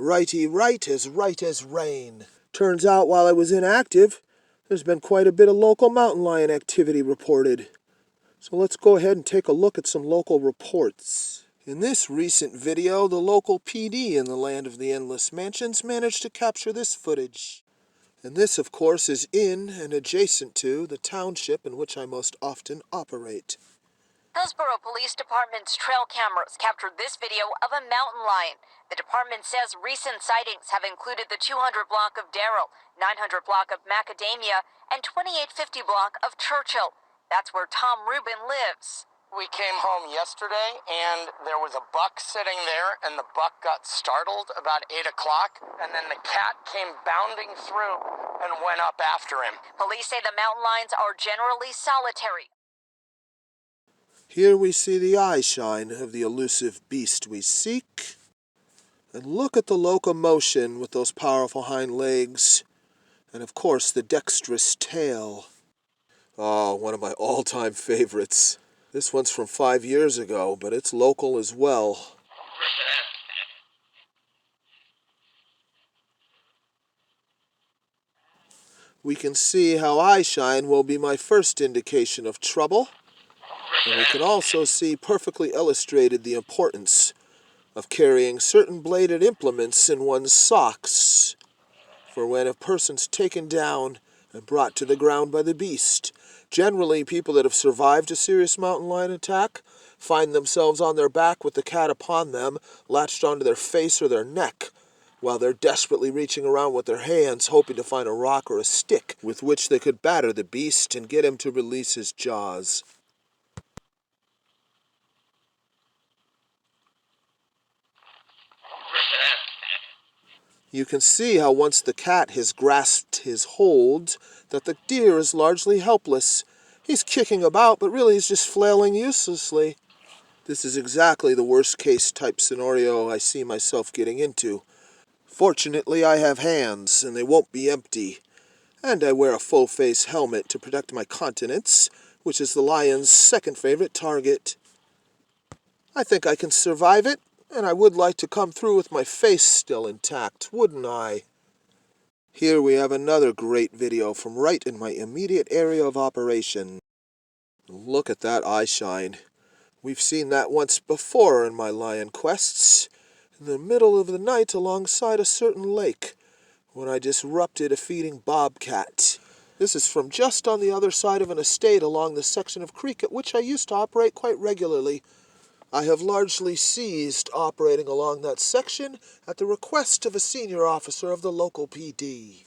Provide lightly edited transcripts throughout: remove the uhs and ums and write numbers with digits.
Righty right as rain. Turns out while I was inactive, there's been quite a bit of local mountain lion activity reported. So let's go ahead and take a look at some local reports. In this recent video, the local PD in the land of the Endless Mansions managed to capture this footage. And this, of course, is in and adjacent to the township in which I most often operate. Hillsborough Police Department's trail cameras captured this video of a mountain lion. The department says recent sightings have included the 200 block of Darrell, 900 block of Macadamia, and 2850 block of Churchill. That's where Tom Rubin lives. We came home yesterday, and there was a buck sitting there, and the buck got startled about 8 o'clock, and then the cat came bounding through and went up after him. Police say the mountain lions are generally solitary. Here we see the eye shine of the elusive beast we seek. And look at the locomotion with those powerful hind legs. And of course the dexterous tail. Oh, one of my all-time favorites. This one's from 5 years ago, but it's local as well. We can see how eye shine will be my first indication of trouble. And we can also see perfectly illustrated the importance of carrying certain bladed implements in one's socks for when a person's taken down and brought to the ground by the beast. Generally, people that have survived a serious mountain lion attack find themselves on their back with the cat upon them, latched onto their face or their neck, while they're desperately reaching around with their hands, hoping to find a rock or a stick with which they could batter the beast and get him to release his jaws. You can see how once the cat has grasped his hold, that the deer is largely helpless. He's kicking about, but really he's just flailing uselessly. This is exactly the worst-case type scenario I see myself getting into. Fortunately, I have hands, and they won't be empty. And I wear a full-face helmet to protect my continence, which is the lion's second favorite target. I think I can survive it. And I would like to come through with my face still intact, wouldn't I? Here we have another great video from right in my immediate area of operation. Look at that eye shine. We've seen that once before in my lion quests, in the middle of the night alongside a certain lake, when I disrupted a feeding bobcat. This is from just on the other side of an estate along the section of creek at which I used to operate quite regularly. I have largely ceased operating along that section at the request of a senior officer of the local PD.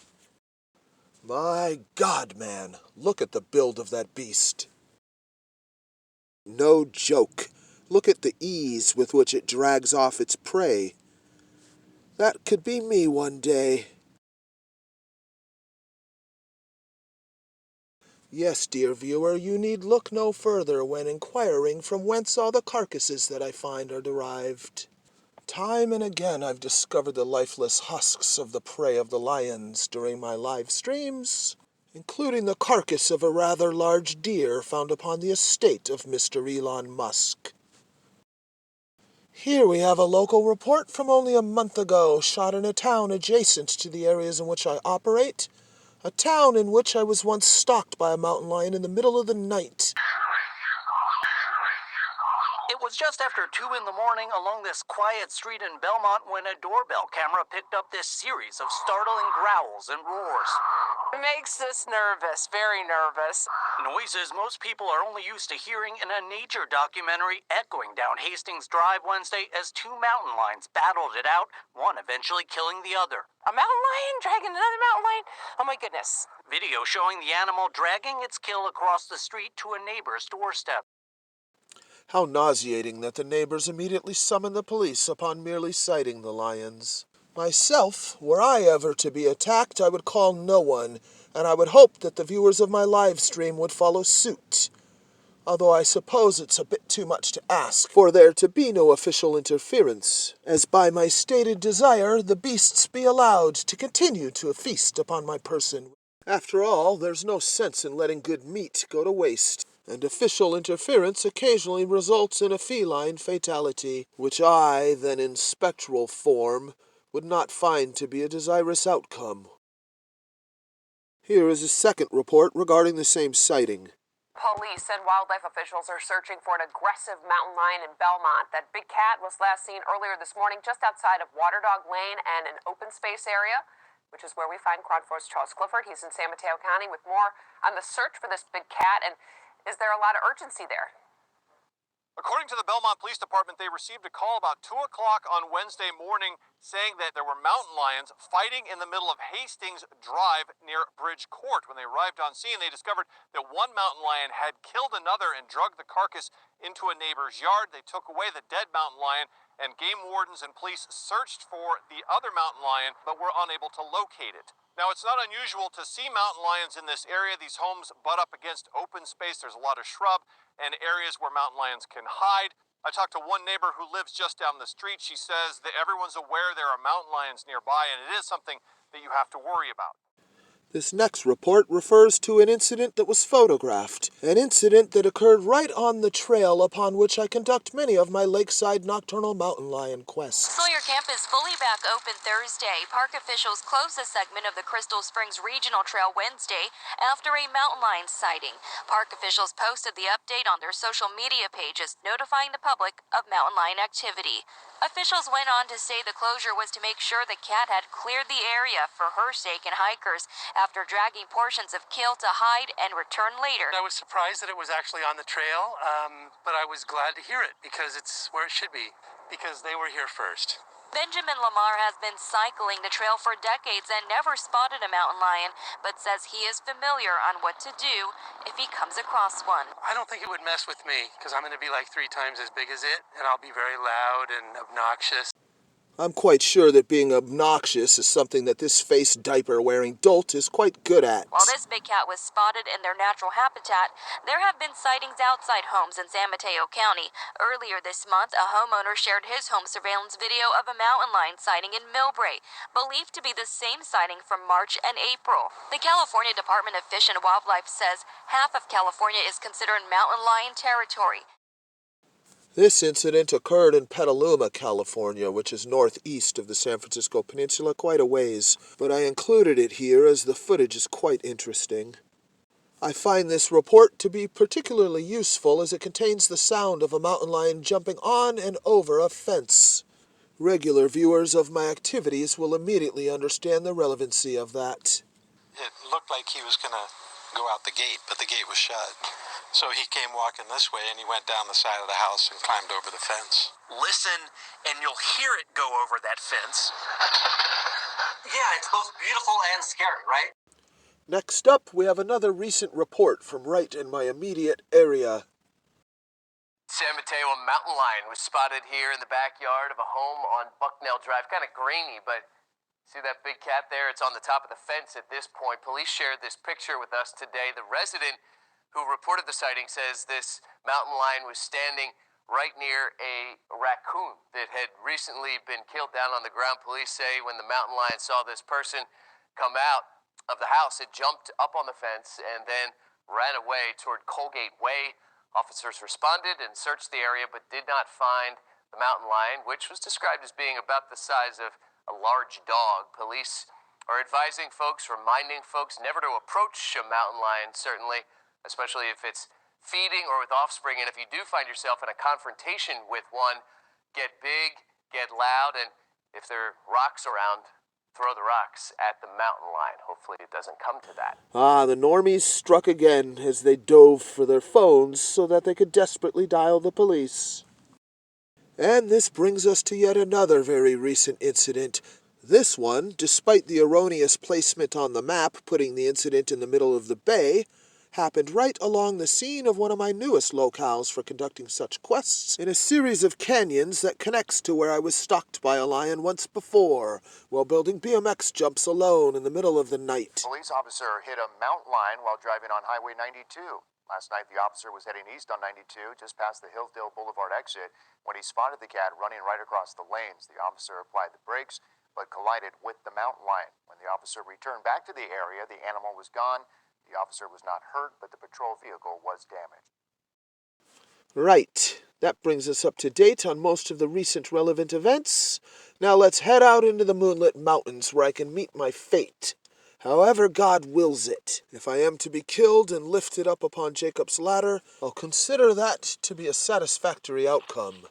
My God, man, look at the build of that beast. No joke. Look at the ease with which it drags off its prey. That could be me one day. Yes, dear viewer, you need look no further when inquiring from whence all the carcasses that I find are derived. Time and again I've discovered the lifeless husks of the prey of the lions during my live streams, including the carcass of a rather large deer found upon the estate of Mr. Elon Musk. Here we have a local report from only a month ago, shot in a town adjacent to the areas in which I operate. A town in which I was once stalked by a mountain lion in the middle of the night. It was just after 2 in the morning along this quiet street in Belmont when a doorbell camera picked up this series of startling growls and roars. It makes us nervous, very nervous. Noises most people are only used to hearing in a nature documentary echoing down Hastings Drive Wednesday as 2 mountain lions battled it out, one eventually killing the other. A mountain lion dragging another mountain lion? Oh my goodness. Video showing the animal dragging its kill across the street to a neighbor's doorstep. How nauseating that the neighbors immediately summoned the police upon merely sighting the lions. Myself, were I ever to be attacked, I would call no one, and I would hope that the viewers of my live stream would follow suit. Although I suppose it's a bit too much to ask for there to be no official interference, as by my stated desire the beasts be allowed to continue to feast upon my person. After all, there's no sense in letting good meat go to waste, and official interference occasionally results in a feline fatality, which I, then in spectral form, would not find to be a desirous outcome. Here is a second report regarding the same sighting. Police and wildlife officials are searching for an aggressive mountain lion in Belmont. That big cat was last seen earlier this morning just outside of Waterdog Lane and an open space area, which is where we find Cron 4's Charles Clifford. He's in San Mateo County with more on the search for this big cat. And is there a lot of urgency there? According to the Belmont Police Department, they received a call about 2 o'clock on Wednesday morning saying that there were mountain lions fighting in the middle of Hastings Drive near Bridge Court. When they arrived on scene, they discovered that one mountain lion had killed another and dragged the carcass into a neighbor's yard. They took away the dead mountain lion, and game wardens and police searched for the other mountain lion, but were unable to locate it. Now, it's not unusual to see mountain lions in this area. These homes butt up against open space. There's a lot of shrub and areas where mountain lions can hide. I talked to one neighbor who lives just down the street. She says that everyone's aware there are mountain lions nearby, and it is something that you have to worry about. This next report refers to an incident that was photographed, an incident that occurred right on the trail upon which I conduct many of my lakeside nocturnal mountain lion quests. Sawyer Camp is fully back open Thursday. Park officials closed a segment of the Crystal Springs Regional Trail Wednesday after a mountain lion sighting. Park officials posted the update on their social media pages, notifying the public of mountain lion activity. Officials went on to say the closure was to make sure the cat had cleared the area for her sake and hikers after dragging portions of kill to hide and return later. I was surprised that it was actually on the trail, but I was glad to hear it because it's where it should be, because they were here first. Benjamin Lamar has been cycling the trail for decades and never spotted a mountain lion, but says he is familiar on what to do if he comes across one. I don't think it would mess with me because I'm going to be like 3 times as big as it, and I'll be very loud and obnoxious. I'm quite sure that being obnoxious is something that this face diaper-wearing dolt is quite good at. While this big cat was spotted in their natural habitat, there have been sightings outside homes in San Mateo County. Earlier this month, a homeowner shared his home surveillance video of a mountain lion sighting in Millbrae, believed to be the same sighting from March and April. The California Department of Fish and Wildlife says half of California is considered mountain lion territory. This incident occurred in Petaluma, California, which is northeast of the San Francisco Peninsula quite a ways, but I included it here as the footage is quite interesting. I find this report to be particularly useful as it contains the sound of a mountain lion jumping on and over a fence. Regular viewers of my activities will immediately understand the relevancy of that. It looked like he was going to go out the gate, but the gate was shut. So he came walking this way, and he went down the side of the house and climbed over the fence. Listen, and you'll hear it go over that fence. Yeah, it's both beautiful and scary, right? Next up, we have another recent report from right in my immediate area. San Mateo, a mountain lion was spotted here in the backyard of a home on Bucknell Drive. Kind of grainy, but see that big cat there? It's on the top of the fence at this point. Police shared this picture with us today. The resident who reported the sighting says this mountain lion was standing right near a raccoon that had recently been killed down on the ground. Police say when the mountain lion saw this person come out of the house, it jumped up on the fence and then ran away toward Colgate Way. Officers responded and searched the area but did not find the mountain lion, which was described as being about the size of a large dog. Police are advising folks, reminding folks never to approach a mountain lion, certainly, especially if it's feeding or with offspring. And if you do find yourself in a confrontation with one, get big, get loud, and if there are rocks around, throw the rocks at the mountain lion. Hopefully it doesn't come to that. The normies struck again as they dove for their phones so that they could desperately dial the police. And this brings us to yet another very recent incident. This one, despite the erroneous placement on the map putting the incident in the middle of the bay, happened right along the scene of one of my newest locales for conducting such quests in a series of canyons that connects to where I was stalked by a lion once before while building BMX jumps alone in the middle of the night. Police officer hit a mountain lion while driving on Highway 92. Last night, the officer was heading east on 92, just past the Hillsdale Boulevard exit, when he spotted the cat running right across the lanes. The officer applied the brakes, but collided with the mountain lion. When the officer returned back to the area, the animal was gone. The officer was not hurt, but the patrol vehicle was damaged. Right. That brings us up to date on most of the recent relevant events. Now let's head out into the moonlit mountains where I can meet my fate. However God wills it. If I am to be killed and lifted up upon Jacob's ladder, I'll consider that to be a satisfactory outcome.